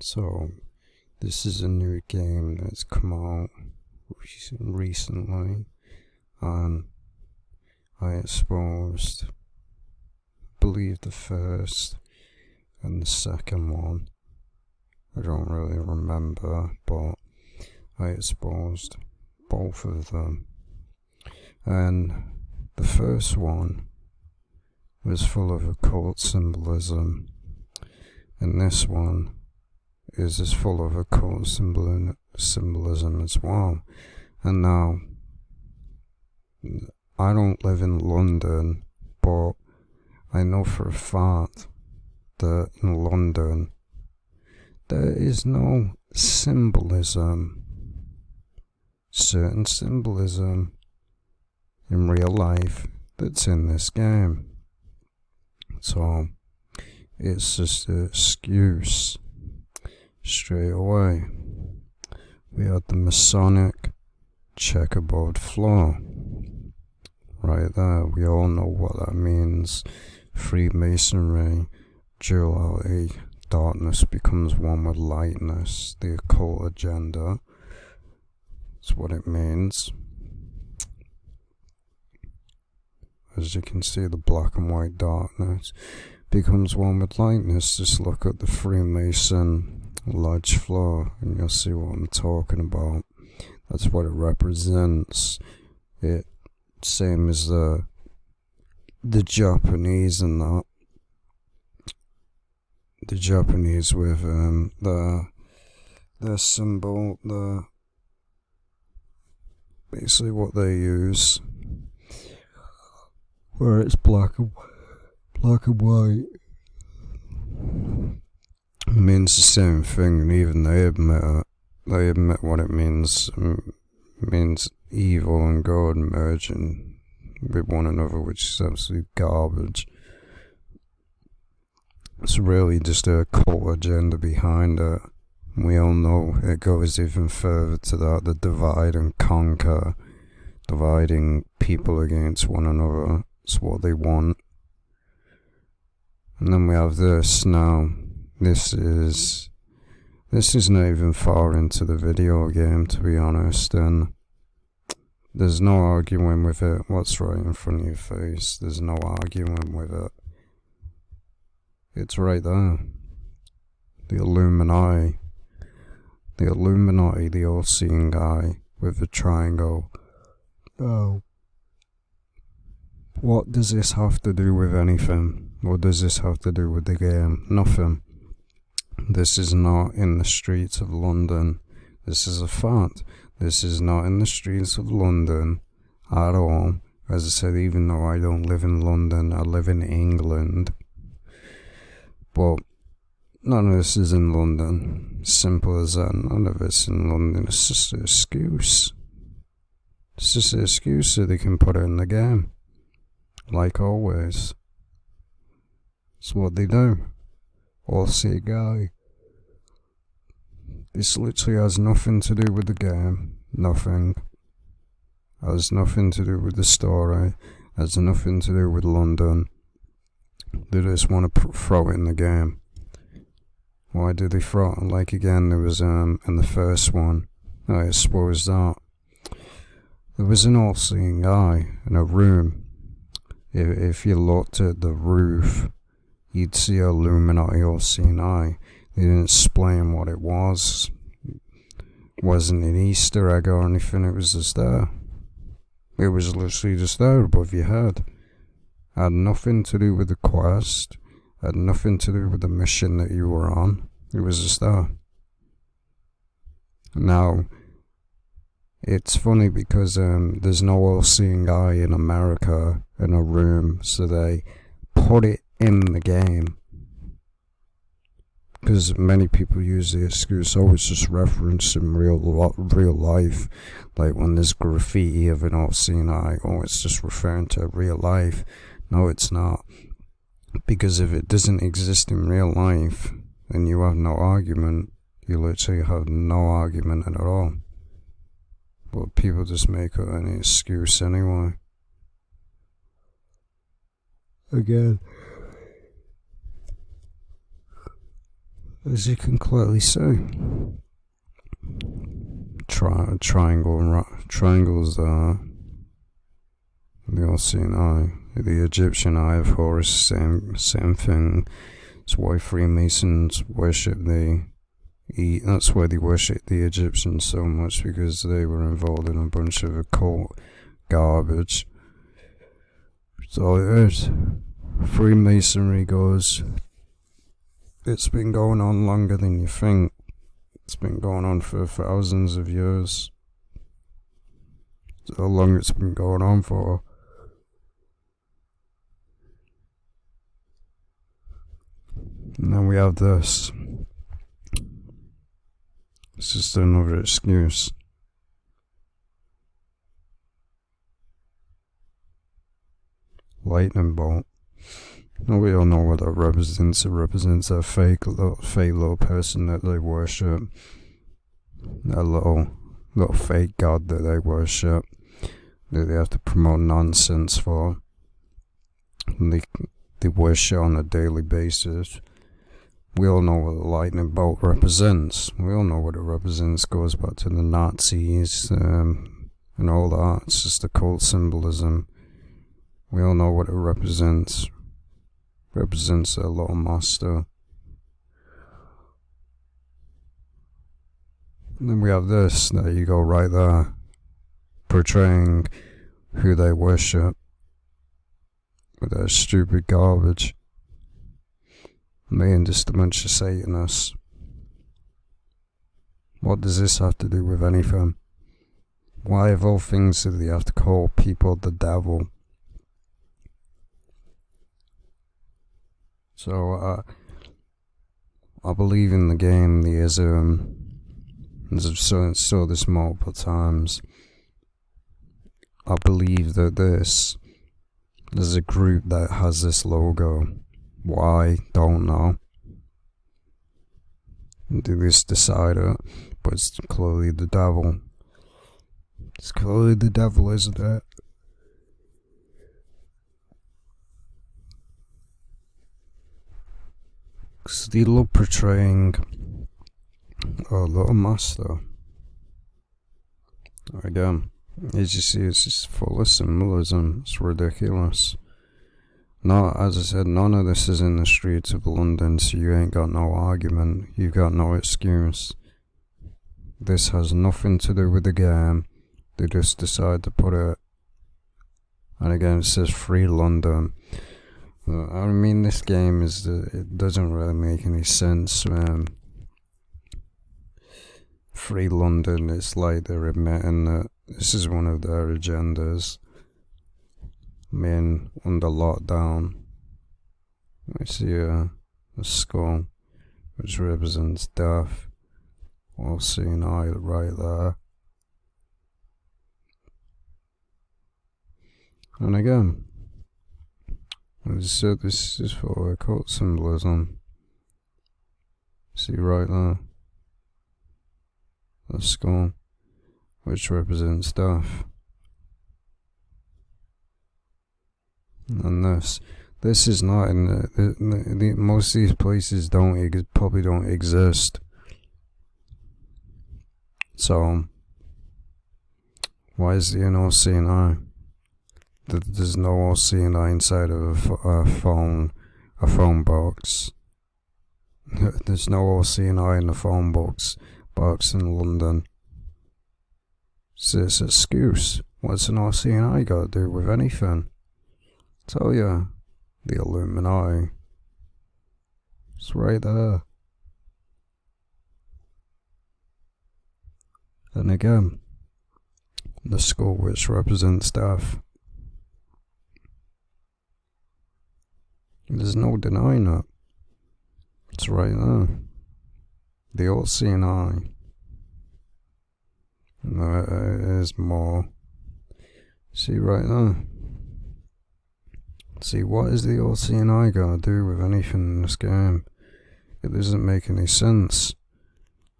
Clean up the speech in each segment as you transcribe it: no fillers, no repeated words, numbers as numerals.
So, this is a new game that's come out recently, and I exposed, I believe, the first and the second one. I don't really remember, but I exposed both of them. And the first one was full of occult symbolism, and this one is as full of occult symbolism as well. And now, I don't live in London, but I know for a fact that in London there is no symbolism, certain symbolism in real life that's in this game. So it's just an excuse straight away. We had the Masonic checkerboard floor right there. We all know what that means. Freemasonry, duality, darkness becomes one with lightness, the occult agenda. That's what it means. As you can see, the black and white darkness becomes one with lightness. Just look at the Freemason lodge floor and you'll see what I'm talking about. That's what it represents. It same as the Japanese and that. The Japanese with their symbol, basically what they use, where it's black and white. It means the same thing, and even they admit it. They admit what it means. It means evil and good merging with one another, which is absolute garbage. It's really just a cult agenda behind it. We all know it goes even further to that, the divide and conquer, dividing people against one another. It's what they want. And then we have this now. This is not even far into the video game, to be honest, and there's no arguing with it. What's right in front of your face? There's no arguing with it. It's right there. The Illuminati. The Illuminati, the all-seeing eye with the triangle. Oh. What does this have to do with anything? What does this have to do with the game? Nothing. This is not in the streets of London. This is a fact. This is not in the streets of London at all. As I said, even though I don't live in London, I live in England. But none of this is in London. Simple as that. None of it's in London. It's just an excuse. It's just an excuse so they can put it in the game. Like always. It's what they do. All see a guy. This literally has nothing to do with the game. Nothing. Has nothing to do with the story. Has nothing to do with London. They just want to throw it in the game. Why do they throw it? Like again, there was in the first one, I suppose that there was an all-seeing eye in a room. If you looked at the roof, you'd see a Illuminati all-seeing eye. They didn't explain what it was. It wasn't an Easter egg or anything. It was just there. It was literally just there above your head. Had nothing to do with the quest. Had nothing to do with the mission that you were on. It was just there. Now, it's funny because there's no all-seeing eye in America in a room, so they put it in the game. Because many people use the excuse, oh, it's just referencing real life. Like when there's graffiti of an all-seeing eye, oh, it's just referring to real life. No, it's not. Because if it doesn't exist in real life, then you have no argument. You literally have no argument at all. But people just make it an excuse anyway. Again. as you can clearly see, triangles are the All-Seeing Eye. The Egyptian Eye of Horus, same thing. It's why Freemasons worship that's why they worship the Egyptians so much, because they were involved in a bunch of occult garbage. So it is. Freemasonry goes, it's been going on longer than you think. It's been going on for thousands of years. That's how long it's been going on for. And then we have this. It's just another excuse. Lightning bolt. No, we all know what that represents. It represents a fake little person that they worship. That little fake god that they worship. That they have to promote nonsense for. And they worship on a daily basis. We all know what the lightning bolt represents. We all know what it represents. It goes back to the Nazis and all that. It's just occult symbolism. We all know what it represents. Represents a little master. And then we have this. There you go, right there. Portraying who they worship. With their stupid garbage. Me and just a bunch of Satanists. What does this have to do with anything? Why of all things do they have to call people the devil? So I believe in the game. I've saw this multiple times. I believe that there's a group that has this logo. Why? Don't know. They just decide it, but it's clearly the devil. It's clearly the devil, isn't it? Because they love portraying a little master. Again, as you see, it's just full of symbolism. It's ridiculous. No, as I said, none of this is in the streets of London, so you ain't got no argument. You've got no excuse. This has nothing to do with the game. They just decide to put it. And again, it says Free London. I mean, this game it doesn't really make any sense. Free London, it's like they're admitting that this is one of their agendas. Men under lockdown. I see a skull which represents death. All-Seeing Eye right there. And again, as I said, this is for occult symbolism. See right there. The skull which represents death. And this is not in the most of these places probably don't exist. So why is there an All-Seeing Eye? There's no All-Seeing Eye inside of a phone box. There's no All-Seeing Eye in the phone box in London. So it's an excuse. What's an All-Seeing Eye got to do with anything? Tell you, the Illuminati. It's right there. And again, the skull which represents death. There's no denying it. It's right there. The All-Seeing Eye. There's more. See right there. See, what is the All-Seeing Eye got to do with anything in this game? It doesn't make any sense.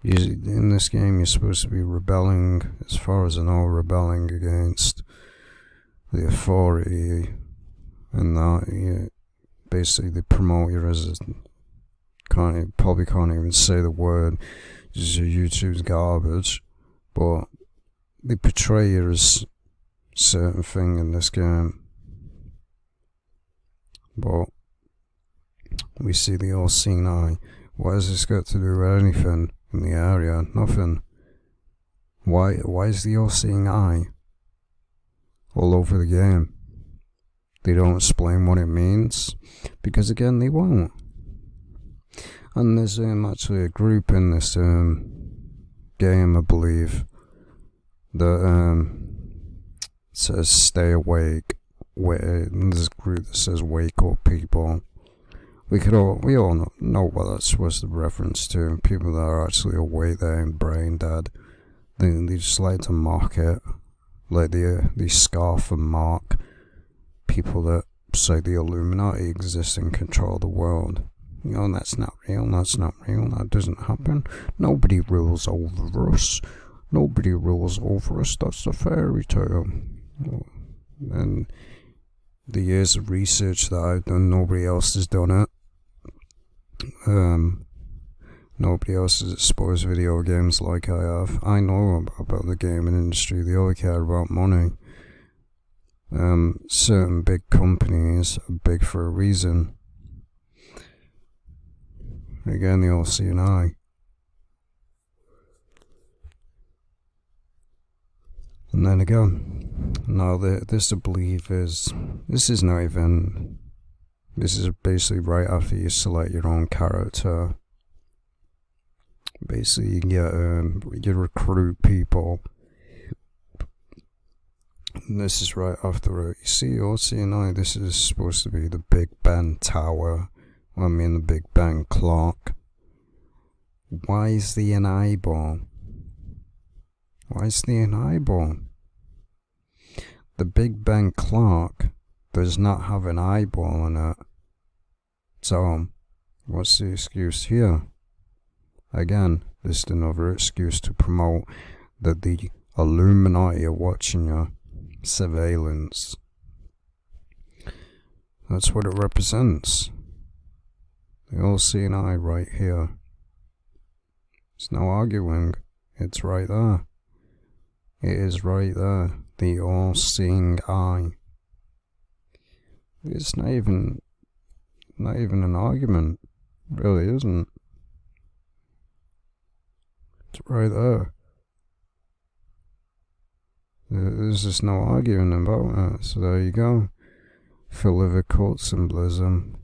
In this game, you're supposed to be rebelling, as far as I know, rebelling against the authority, and that basically they promote you as Probably can't even say the word. Just YouTube's garbage, but they portray it as certain thing in this game. But we see the all-seeing eye. What has this got to do with anything in the area? Nothing. Why is the all-seeing eye all over the game? They don't explain what it means, because again, they won't. And there's actually a group in this game, I believe, that says stay awake. There's a group that says wake up, people. We all know what that's supposed to reference to. People that are actually awake, they ain't brain dead. They just like to mock it, like they scoff and mock people that say the Illuminati exists and control the world. You know, that's not real, that doesn't happen. Nobody rules over us. That's a fairy tale. And the years of research that I've done, nobody else has done it. Nobody else has exposed video games like I have. I know about the gaming industry. They all care about money. Certain big companies are big for a reason. Again, the all-seeing eye. And then again, now this I believe this is not even, this is basically right after you select your own character. Basically, you recruit people. And this is right after it. You see, all-seeing eye, this is supposed to be the Big Ben Tower. I mean the Big Ben clock. Why is the an eyeball? The Big Ben clock does not have an eyeball in it. So, what's the excuse here? Again, this is another excuse to promote that the Illuminati are watching you. Surveillance. That's what it represents. The all-seeing eye right here. There's no arguing. It's right there. It is right there. The all-seeing eye. It's not even an argument. It really isn't. It's right there. There's just no arguing about it. So there you go. Full of occult symbolism.